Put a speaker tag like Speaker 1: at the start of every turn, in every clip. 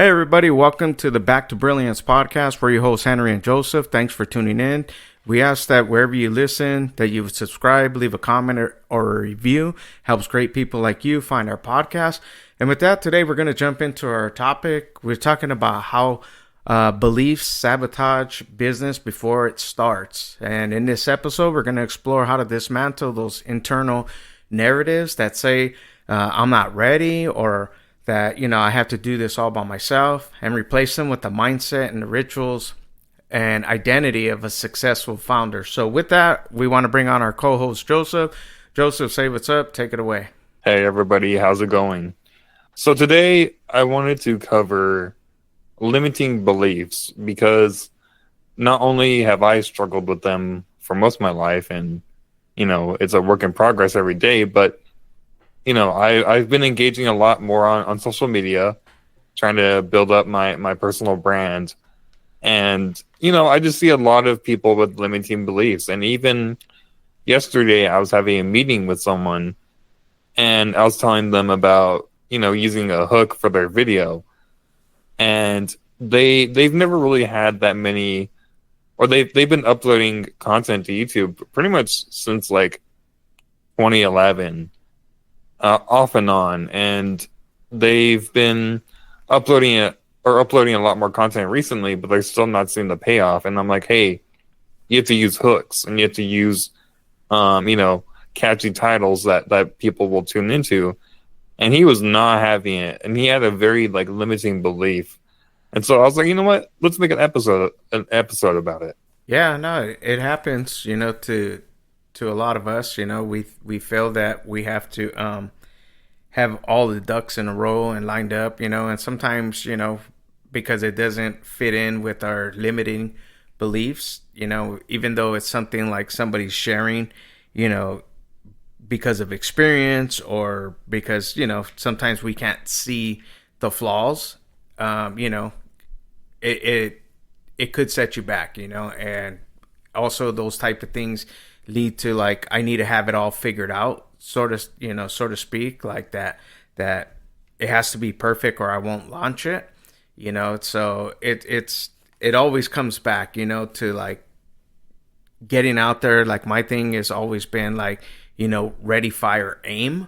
Speaker 1: Hey everybody, welcome to the Back to Brilliance podcast. We're your hosts Henry and Joseph. Thanks for tuning in. We ask that wherever you listen, that you would subscribe, leave a comment or a review. Helps great people like you find our podcast. And with that, today we're going to jump into our topic. We're talking about how beliefs sabotage business before it starts. And in this episode, we're going to explore how to dismantle those internal narratives that say, I'm not ready, or that, I have to do this all by myself, and replace them with the mindset and the rituals and identity of a successful founder. So with that, we want to bring on our co-host, Joseph. Joseph, say what's up. Take it away.
Speaker 2: Hey, everybody. How's it going? So today I wanted to cover limiting beliefs because not only have I struggled with them for most of my life and, it's a work in progress every day, but I've been engaging a lot more on social media, trying to build up my personal brand. And, I just see a lot of people with limiting beliefs. And even yesterday, I was having a meeting with someone and I was telling them about, using a hook for their video. And they've never really had that many, or they've been uploading content to YouTube pretty much since like 2011. Off and on, and they've been uploading a lot more content recently, but they're still not seeing the payoff. And I'm like, hey, you have to use hooks and you have to use, catchy titles that people will tune into. And he was not having it, and he had a very limiting belief. And so I was like, you know what? Let's make an episode about it.
Speaker 1: Yeah, no, it happens, to a lot of us. We feel that we have to have all the ducks in a row and lined up, and sometimes, because it doesn't fit in with our limiting beliefs, even though it's something like somebody's sharing, because of experience, or because, sometimes we can't see the flaws, it could set you back, and also those type of things lead to I need to have it all figured out, so to speak, like that it has to be perfect or I won't launch it, so it always comes back, to getting out there. My thing has always been ready, fire, aim,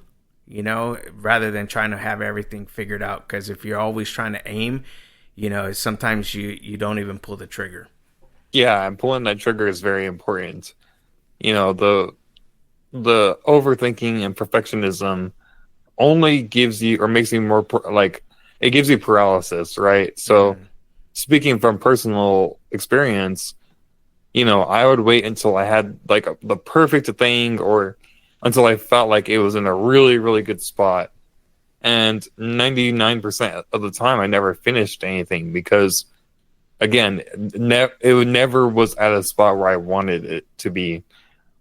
Speaker 1: rather than trying to have everything figured out, because if you're always trying to aim, sometimes you don't even pull the trigger.
Speaker 2: Yeah, and pulling that trigger is very important. The overthinking and perfectionism only gives you, or makes you more it gives you paralysis, right? So speaking from personal experience, I would wait until I had the perfect thing, or until I felt like it was in a really, really good spot. And 99% of the time I never finished anything because, again, it never was at a spot where I wanted it to be.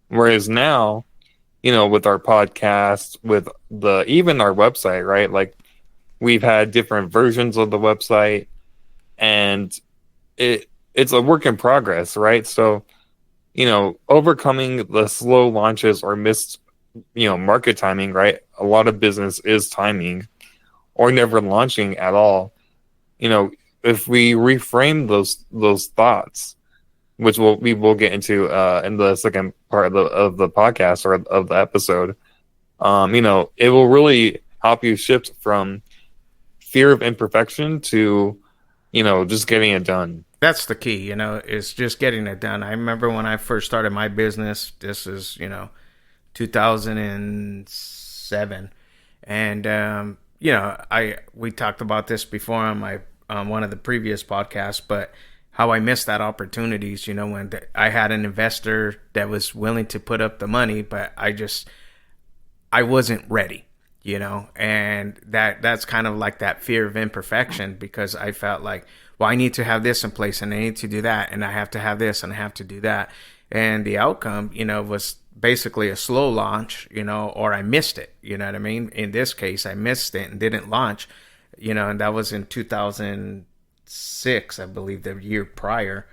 Speaker 2: Whereas now, with our podcast, with even our website, right? We've had different versions of the website, and it's a work in progress, right? So, overcoming the slow launches or missed, market timing, right? A lot of business is timing, or never launching at all. If we reframe those thoughts, which we will get into in the second part of the podcast, or of the episode, it will really help you shift from fear of imperfection to, just getting it done.
Speaker 1: That's the key, is just getting it done. I remember when I first started my business, this is, 2007. And, we talked about this before on my one of the previous podcasts, but how I missed that opportunities, when I had an investor that was willing to put up the money, but I wasn't ready, and that's kind of like that fear of imperfection, because I felt like, well, I need to have this in place and I need to do that, and I have to have this and I have to do that. And the outcome, was basically a slow launch, or I missed it, you know what I mean? In this case, I missed it and didn't launch, and that was in 2006, I believe, the year prior.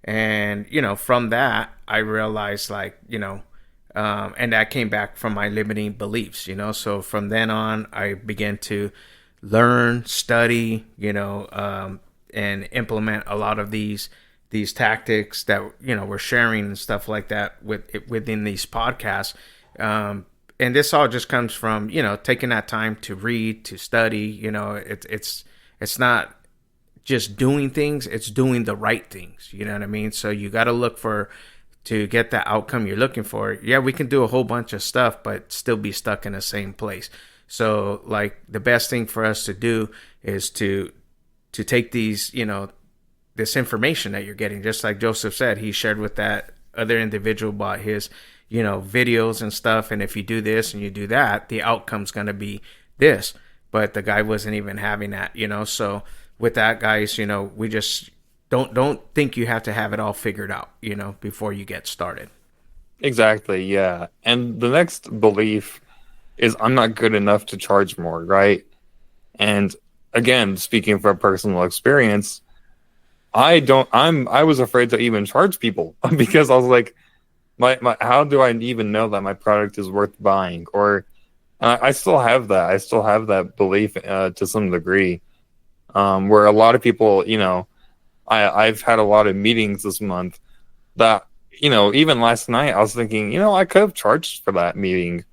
Speaker 1: And, from that, I realized and that came back from my limiting beliefs, so from then on, I began to learn, study, and implement a lot of these tactics that we're sharing and stuff like that within these podcasts. And this all just comes from taking that time to read, to study. It's not just doing things; it's doing the right things. You know what I mean? So you got to look for to get the outcome you're looking for. Yeah, we can do a whole bunch of stuff, but still be stuck in the same place. So like the best thing for us to do is to take these, this information that you're getting, just like Joseph said, he shared with that other individual about his, videos and stuff. And if you do this and you do that, the outcome's going to be this. But the guy wasn't even having that, So with that, guys, we just don't think you have to have it all figured out, before you get started.
Speaker 2: Exactly, yeah. And the next belief is I'm not good enough to charge more, right? And again, speaking from personal experience, I was afraid to even charge people because I was like, my how do I even know that my product is worth buying? Or I still have that. I still have that belief to some degree, where a lot of people, I've had a lot of meetings this month that, even last night I was thinking, I could have charged for that meeting.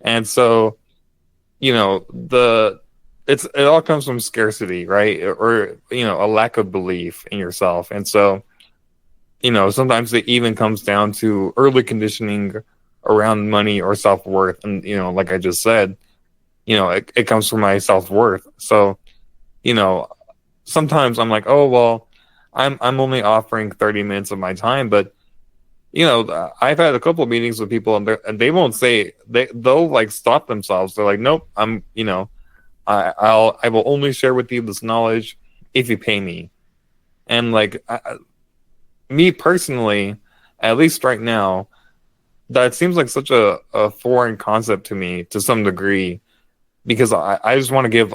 Speaker 2: And so, it all comes from scarcity, right? Or, a lack of belief in yourself. And so, sometimes it even comes down to early conditioning around money or self-worth. And, like I just said, it comes from my self-worth. So, sometimes I'm like, oh, well, I'm only offering 30 minutes of my time, but I've had a couple of meetings with people and they won't say they'll like stop themselves. They're like, nope, I will only share with you this knowledge if you pay me. And like, me personally, at least right now, that seems like such a foreign concept to me to some degree, because I just want to give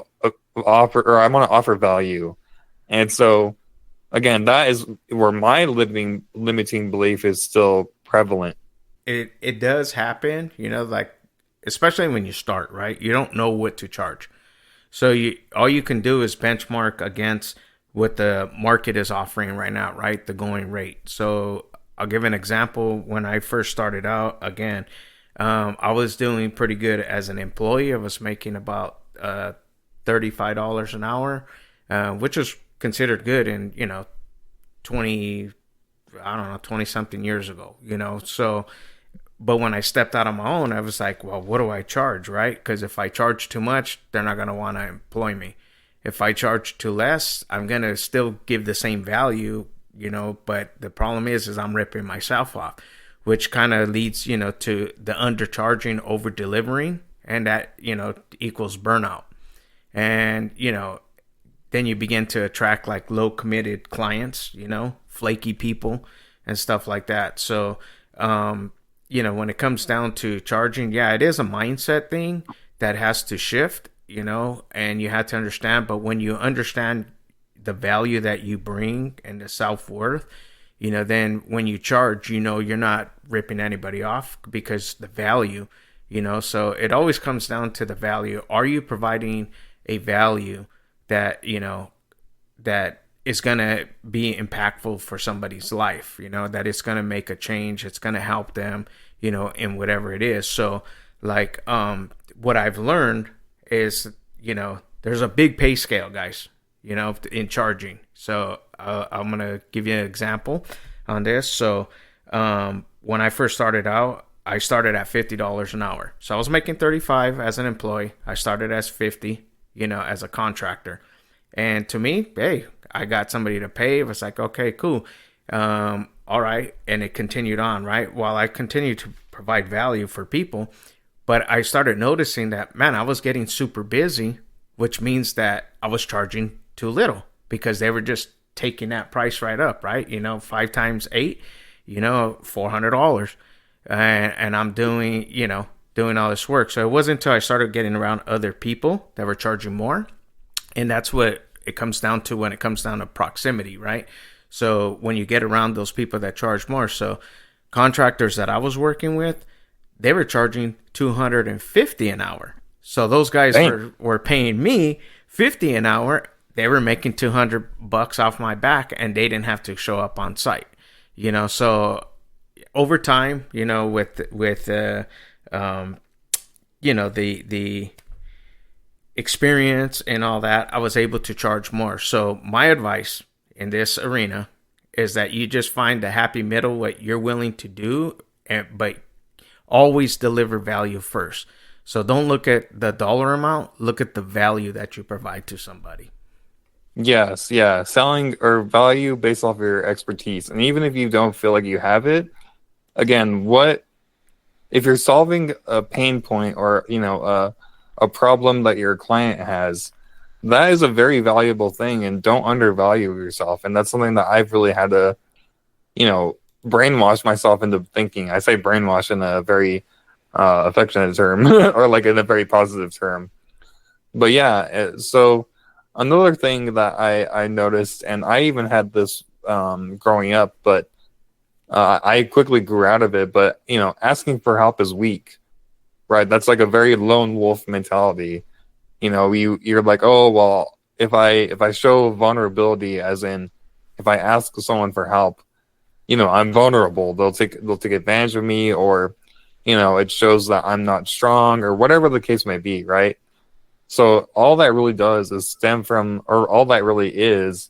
Speaker 2: offer, or I want to offer value. And so again, that is where my limiting belief is still prevalent.
Speaker 1: It does happen, like especially when you start, right? You don't know what to charge. So all you can do is benchmark against what the market is offering right now, right? The going rate. So I'll give an example. When I first started out, again, I was doing pretty good as an employee. I was making about $35 an hour, which was considered good in 20 I don't know 20 something years ago. So but when I stepped out on my own, I was like, well, what do I charge, right? Because if I charge too much, they're not going to want to employ me. If I charge too less, I'm going to still give the same value, but the problem is I'm ripping myself off, which kind of leads, to the undercharging, over delivering, and that, equals burnout. And, then you begin to attract like low committed clients, flaky people and stuff like that. So, when it comes down to charging, yeah, it is a mindset thing that has to shift, and you have to understand. But when you understand the value that you bring and the self-worth, then when you charge, you're not ripping anybody off because the value, so it always comes down to the value. Are you providing a value that, that is going to be impactful for somebody's life, that it's going to make a change. It's going to help them, in whatever it is. So like, what I've learned is, there's a big pay scale, guys, in charging. So I'm going to give you an example on this. So when I first started out, I started at $50 an hour. So I was making 35 as an employee. I started as 50, as a contractor. And to me, hey, I got somebody to pay. It was like, okay, cool. All right. And it continued on, right? While I continued to provide value for people. But I started noticing that, man, I was getting super busy, which means that I was charging too little because they were just taking that price right up, right? 5 times 8, $400. And I'm doing all this work. So it wasn't until I started getting around other people that were charging more. And that's what it comes down to when it comes down to proximity, right? So when you get around those people that charge more, so contractors that I was working with, they were charging $250 an hour. So those guys were paying me $50 an hour, they were making $200 off my back, and they didn't have to show up on site. So over time, with the experience and all that, I was able to charge more. So my advice in this arena is that you just find the happy middle, what you're willing to do, but always deliver value first. So don't look at the dollar amount, look at the value that you provide to somebody.
Speaker 2: Yes, yeah. Selling or value based off your expertise. And even if you don't feel like you have it, again, what if you're solving a pain point or, a problem that your client has, that is a very valuable thing, and don't undervalue yourself. And that's something that I've really had to, brainwash myself into thinking. I say brainwash in a very affectionate term or like in a very positive term. But yeah, so another thing that I noticed, and I even had this growing up, but I quickly grew out of it. But asking for help is weak, right? That's like a very lone wolf mentality. You're like, oh well, if I show vulnerability, as in if I ask someone for help, I'm vulnerable. They'll take advantage of me, or it shows that I'm not strong, or whatever the case may be, right? So all that really does is stem from, or all that really is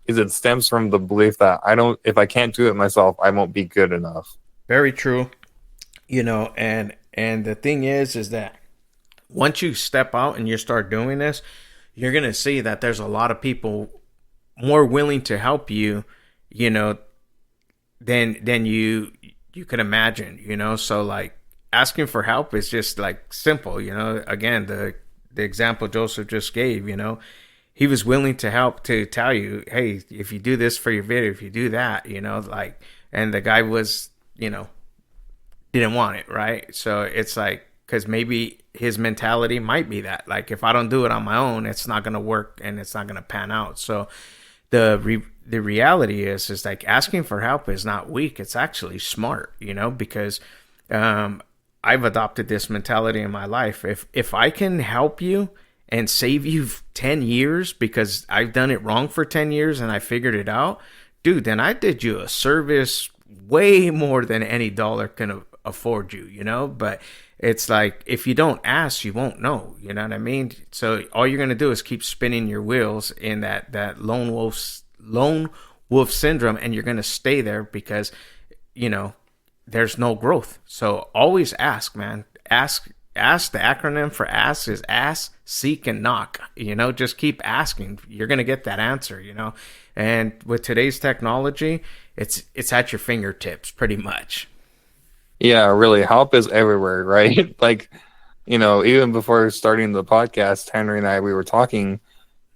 Speaker 2: it stems from the belief that if I can't do it myself, I won't be good enough.
Speaker 1: Very true. And the thing is that once you step out and you start doing this, you're going to see that there's a lot of people more willing to help you, than you could imagine, so like asking for help is just like simple, again, the example Joseph just gave, he was willing to help, to tell you, hey, if you do this for your video, if you do that, and the guy was, didn't want it, right? So it's like, because maybe his mentality might be that, like, if I don't do it on my own, it's not going to work and it's not going to pan out. So the reality is like asking for help is not weak. It's actually smart, because I've adopted this mentality in my life. If I can help you and save you 10 years because I've done it wrong for 10 years and I figured it out, dude, then I did you a service way more than any dollar can afford you, But it's like, if you don't ask, you won't know, you know what I mean? So all you're going to do is keep spinning your wheels in that lone wolf syndrome, and you're going to stay there because, there's no growth. So always ask, man. Ask. The acronym for ask is ask, seek, and knock. Just keep asking. You're going to get that answer, And with today's technology, it's at your fingertips pretty much.
Speaker 2: Yeah, really, help is everywhere, right? Like, even before starting the podcast, Henry and I, we were talking,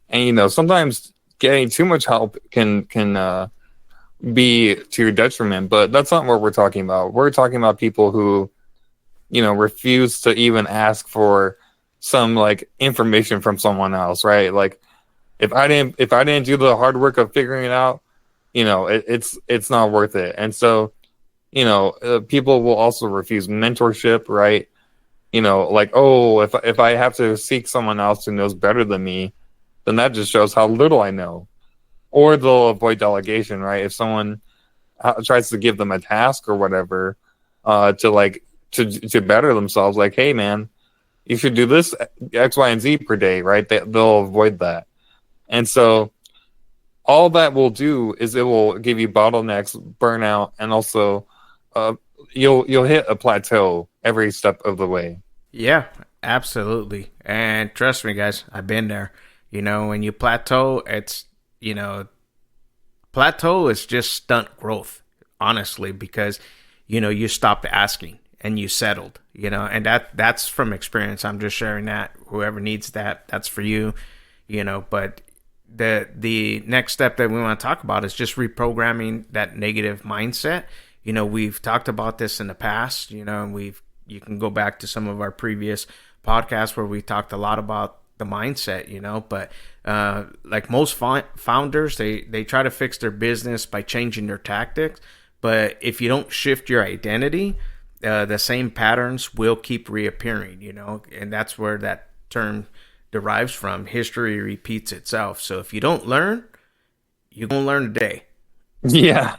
Speaker 2: and sometimes getting too much help can be to your detriment, but that's not what we're talking about. We're talking about people who, refuse to even ask for some like information from someone else, right? Like, if I didn't do the hard work of figuring it out, it's not worth it. And so, people will also refuse mentorship, right? Like, oh, if I have to seek someone else who knows better than me, then that just shows how little I know. Or they'll avoid delegation, right? If someone tries to give them a task or whatever, to better themselves, like, hey man, you should do this X, Y, and Z per day, right? They'll avoid that. And so all that will do is it will give you bottlenecks, burnout, and also you'll hit a plateau every step of the way.
Speaker 1: Yeah, absolutely. And trust me, guys, I've been there. When you plateau, plateau is just stunt growth, honestly, because, you stopped asking and you settled, and that's from experience. I'm just sharing that. Whoever needs that, that's for you, but the next step that we want to talk about is just reprogramming that negative mindset. We've talked about this in the past, and you can go back to some of our previous podcasts where we talked a lot about the mindset, but like most founders, they try to fix their business by changing their tactics. But if you don't shift your identity, the same patterns will keep reappearing, and that's where that term derives from history repeats itself. So if you don't learn, you're gonna learn today.
Speaker 2: Yeah.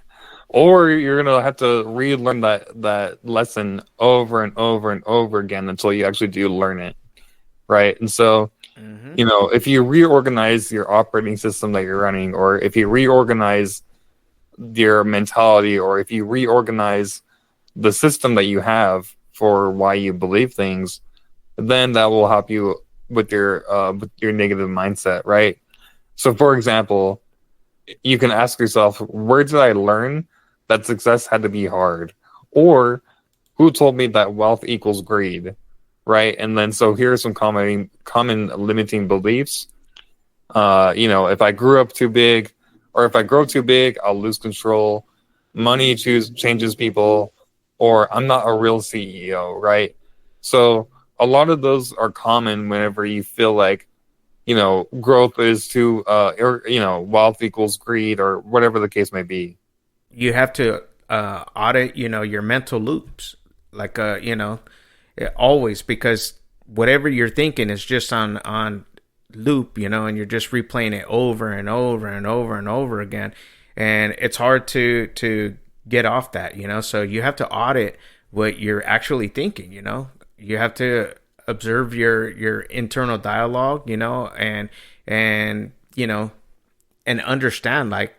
Speaker 2: Or you're gonna have to relearn that lesson over and over and over again until you actually do learn it, right? And so,
Speaker 1: Mm-hmm.
Speaker 2: if you reorganize your operating system that you're running, or if you reorganize your mentality, or if you reorganize the system that you have for why you believe things, then that will help you with your negative mindset, right? So, for example, you can ask yourself, where did I learn that success had to be hard? Or who told me that wealth equals greed? Right. And then so here are some common limiting beliefs. If I grew up too big, or if I grow too big, I'll lose control. Money changes people, or I'm not a real CEO, right? So a lot of those are common whenever you feel like growth is too, or wealth equals greed, or whatever the case may be.
Speaker 1: You have to audit, your mental loops, like always, because whatever you're thinking is just on loop, and you're just replaying it over and over and over and over again, and it's hard to get off that, So you have to audit what you're actually thinking. You have to observe your internal dialogue, and and understand like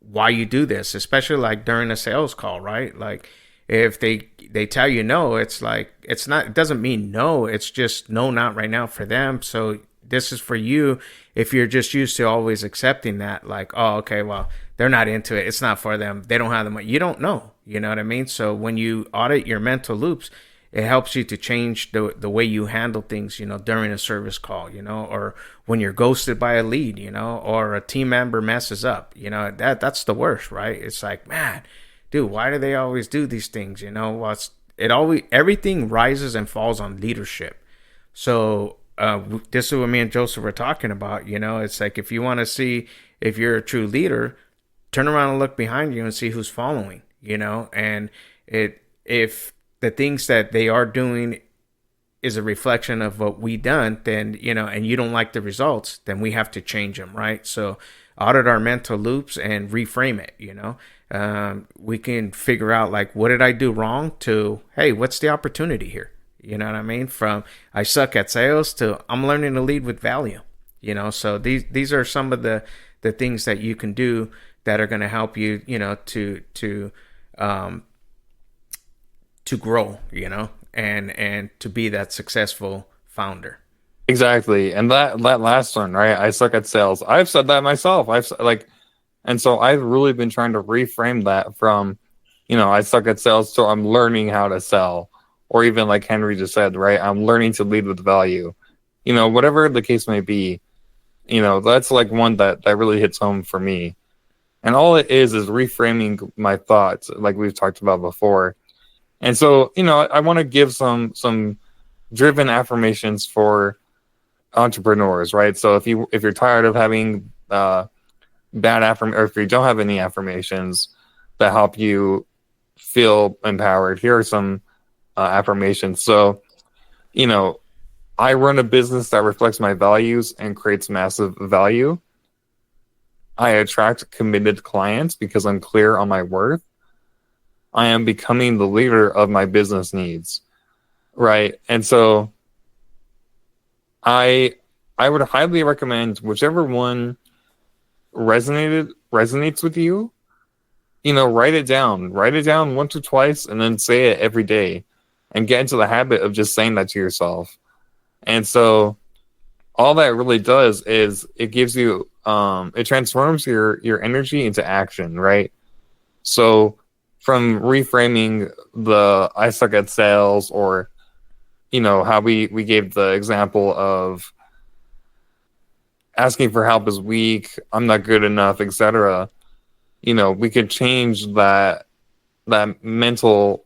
Speaker 1: why you do this, especially like during a sales call, right? Like if they tell you no, it's like it doesn't mean no, it's just no, not right now for them. So this is for you. If you're just used to always accepting that, like, oh, okay, well, they're not into it, it's not for them, they don't have the money, you don't know, you know what I mean? So when you audit your mental loops, it helps you to change the way you handle things, during a service call, or when you're ghosted by a lead, or a team member messes up, that's the worst, right? It's like, man, dude, why do they always do these things? Well, it always, everything rises and falls on leadership. So this is what me and Joseph were talking about. It's like, if you want to see if you're a true leader, turn around and look behind you and see who's following, and if the things that they are doing is a reflection of what we done, then, and you don't like the results, then we have to change them, right? So audit our mental loops and reframe it, we can figure out like, what did I do wrong, to, hey, what's the opportunity here? You know what I mean? From I suck at sales to I'm learning to lead with value, so these are some of the things that you can do that are going to help you, to grow, and to be that successful founder.
Speaker 2: Exactly. And that last one, right? I suck at sales. I've said that myself. And so I've really been trying to reframe that from, I suck at sales, so I'm learning how to sell. Or even like Henry just said, right? I'm learning to lead with value. Whatever the case may be, that's like one that really hits home for me. And all it is reframing my thoughts, like we've talked about before. And so, I want to give some driven affirmations for entrepreneurs, right? So if you're tired of having or if you don't have any affirmations that help you feel empowered, here are some affirmations. So, I run a business that reflects my values and creates massive value. I attract committed clients because I'm clear on my worth. I am becoming the leader of my business needs, right? And so I would highly recommend whichever one resonates with you, write it down once or twice, and then say it every day, and get into the habit of just saying that to yourself. And so all that really does is it gives you, it transforms your energy into action, right? So from reframing the I suck at sales, or how we gave the example of asking for help is weak, I'm not good enough, etc. We could change that mental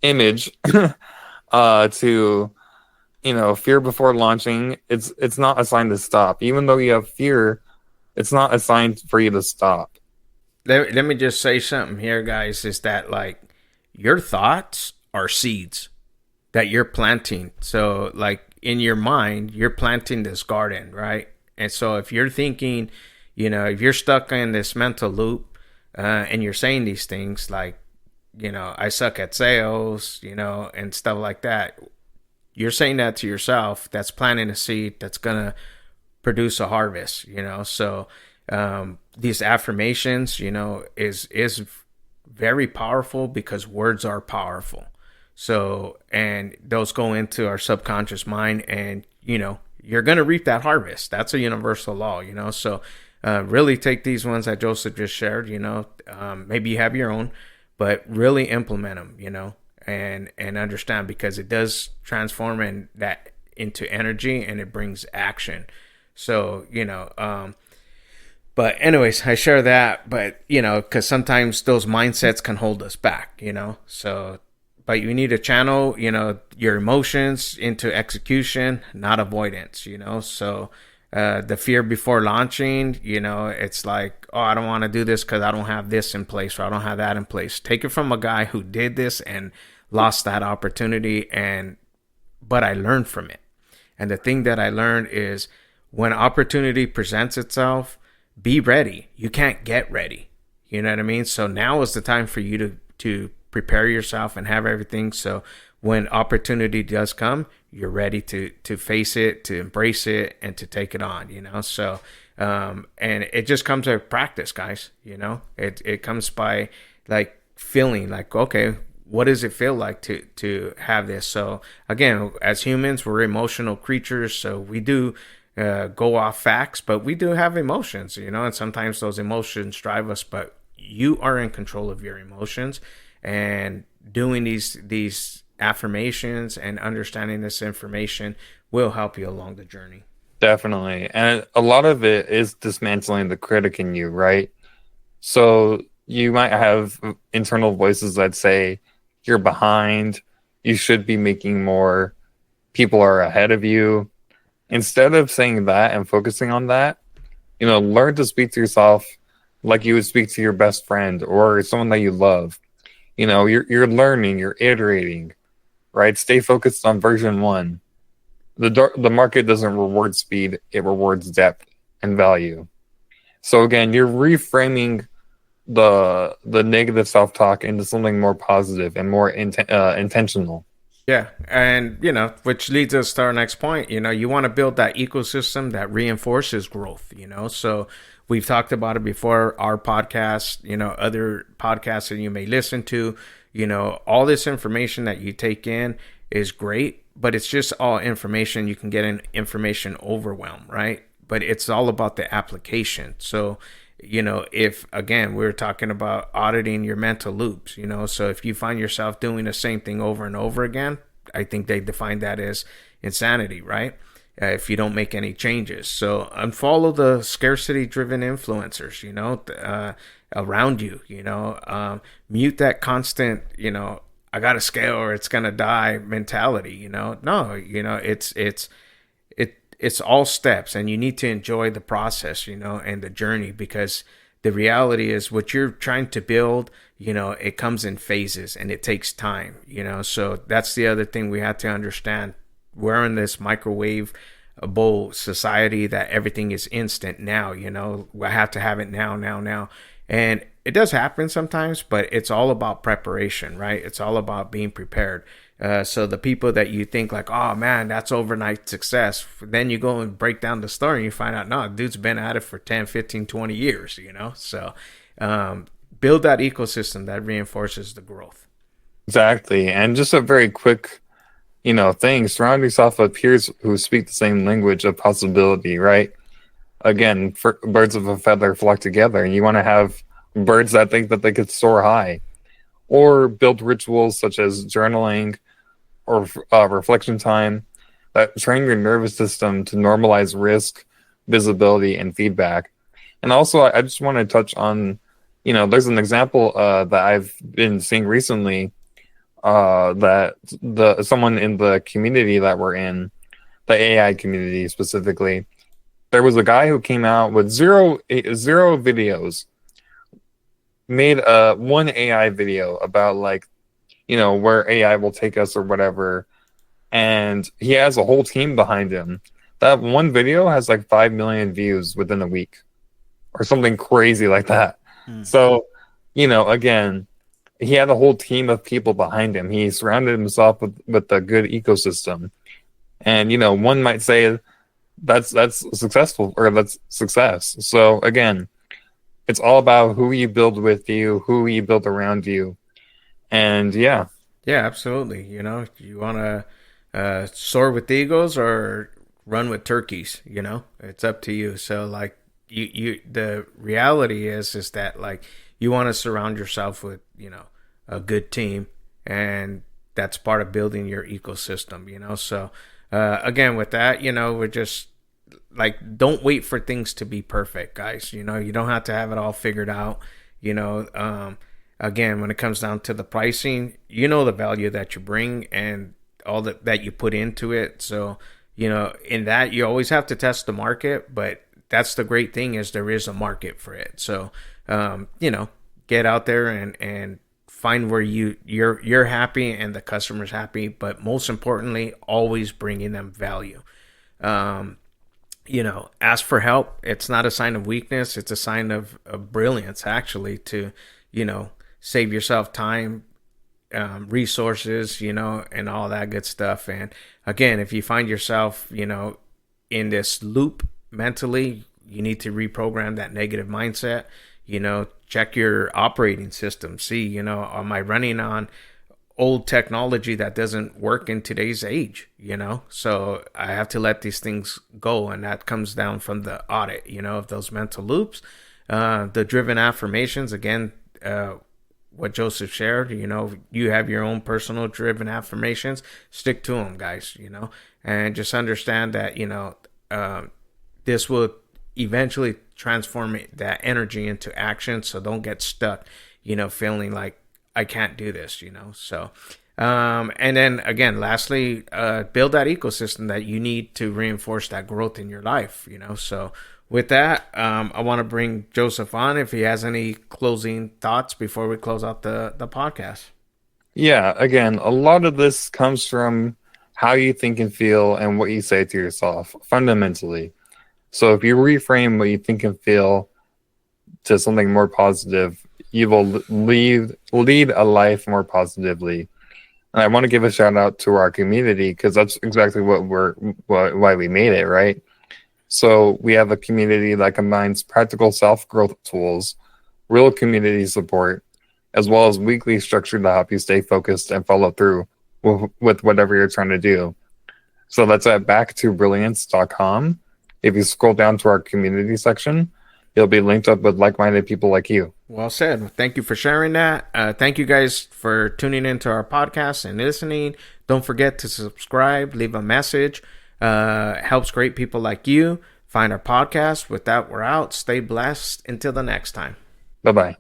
Speaker 2: image to fear before launching. It's not a sign to stop. Even though you have fear, it's not a sign for you to stop.
Speaker 1: Let me just say something here, guys, is that like your thoughts are seeds that you're planting. So like in your mind, you're planting this garden, right? And so if you're thinking, if you're stuck in this mental loop, and you're saying these things like, I suck at sales, and stuff like that, you're saying that to yourself. That's planting a seed that's gonna produce a harvest. So these affirmations, is very powerful because words are powerful. So, and those go into our subconscious mind, and you're gonna reap that harvest. That's a universal law. So really take these ones that Joseph just shared. Maybe you have your own, but really implement them. And understand, because it does transform that into energy, and it brings action. So but anyways, I share that, but because sometimes those mindsets can hold us back. So but you need to channel your emotions into execution, not avoidance. So the fear before launching, it's like, oh, I don't want to do this because I don't have this in place, or I don't have that in place. Take it from a guy who did this and lost that opportunity, but I learned from it. And the thing that I learned is, when opportunity presents itself, be ready. You can't get ready. You know what I mean? So now is the time for you to prepare yourself and have everything. So when opportunity does come, you're ready to face it, to embrace it, and to take it on. So and it just comes with practice, guys. It comes by like feeling like, okay, what does it feel like to have this? So again, as humans, we're emotional creatures, so we do go off facts, but we do have emotions, and sometimes those emotions drive us, but you are in control of your emotions. And doing these affirmations and understanding this information will help you along the journey.
Speaker 2: Definitely. And a lot of it is dismantling the critic in you, right? So you might have internal voices that say you're behind, you should be making more, people are ahead of you. Instead of saying that and focusing on that, learn to speak to yourself like you would speak to your best friend or someone that you love. You're learning, you're iterating, right? Stay focused on version 1. The market doesn't reward speed, it rewards depth and value. So again, you're reframing the negative self-talk into something more positive and more intentional.
Speaker 1: Yeah, and which leads us to our next point. You want to build that ecosystem that reinforces growth. So we've talked about it before, our podcast, other podcasts that you may listen to. All this information that you take in is great, but it's just all information. You can get an information overwhelm, right? But it's all about the application. So if again we're talking about auditing your mental loops, so if you find yourself doing the same thing over and over again, I think they define that as insanity, right? If you don't make any changes. So unfollow the scarcity driven influencers, around you. Mute that constant, I gotta scale or it's gonna die mentality. No, it's all steps, and you need to enjoy the process, and the journey, because the reality is what you're trying to build, it comes in phases and it takes time, so that's the other thing we have to understand. We're in this microwave bowl society that everything is instant now, I have to have it now. And it does happen sometimes, but it's all about preparation, right? It's all about being prepared. So the people that you think like, oh man, that's overnight success, then you go and break down the story and you find out, no, dude's been at it for 10, 15, 20 years, So build that ecosystem that reinforces the growth.
Speaker 2: Exactly. And just a very quick, thing, surround yourself with peers who speak the same language of possibility, right? Again, birds of a feather flock together, and you want to have birds that think that they could soar high, or build rituals such as journaling or reflection time that train your nervous system to normalize risk, visibility, and feedback. And also, I just want to touch on, there's an example that I've been seeing recently, that someone in the community that we're in, the AI community specifically, there was a guy who came out with zero videos, made one AI video about where AI will take us or whatever, and he has a whole team behind him. That one video has like 5 million views within a week or something crazy like that.
Speaker 1: Mm.
Speaker 2: So, again, he had a whole team of people behind him. He surrounded himself with a good ecosystem. And, one might say that's successful, or that's success. So again, it's all about who you build with you, who you build around you. And yeah.
Speaker 1: Yeah, absolutely. You want to soar with eagles or run with turkeys. It's up to you. So like the reality is that like you want to surround yourself with a good team, and that's part of building your ecosystem. So again, with that, we're just like, don't wait for things to be perfect, guys. You don't have to have it all figured out. You know, again, when it comes down to the pricing, the value that you bring and all that you put into it. So, in that, you always have to test the market, but that's the great thing, is there is a market for it. So, get out there and find where you're happy and the customer's happy, but most importantly, always bringing them value. Um, ask for help. It's not a sign of weakness. It's a sign of brilliance, actually, to, save yourself time, resources, and all that good stuff. And again, if you find yourself, in this loop mentally, you need to reprogram that negative mindset. Check your operating system. See, am I running on old technology that doesn't work in today's age? So I have to let these things go, and that comes down from the audit, of those mental loops. The driven affirmations, again, what Joseph shared, you have your own personal driven affirmations. Stick to them, guys. And just understand that this will eventually transform that energy into action. So don't get stuck feeling like I can't do this. So and then again, lastly, build that ecosystem that you need to reinforce that growth in your life. So with that, I want to bring Joseph on if he has any closing thoughts before we close out the podcast.
Speaker 2: Yeah, again, a lot of this comes from how you think and feel and what you say to yourself fundamentally. So if you reframe what you think and feel to something more positive, you will lead a life more positively. And I want to give a shout out to our community, because that's exactly why we made it, right? So we have a community that combines practical self-growth tools, real community support, as well as weekly structure to help you stay focused and follow through with whatever you're trying to do. So that's at backtobrilliance.com. If you scroll down to our community section, you'll be linked up with like-minded people like you.
Speaker 1: Well said. Thank you for sharing that. Thank you guys for tuning into our podcast and listening. Don't forget to subscribe, leave a message. Helps great people like you find our podcast. With that, we're out. Stay blessed. Until the next time.
Speaker 2: Bye-bye.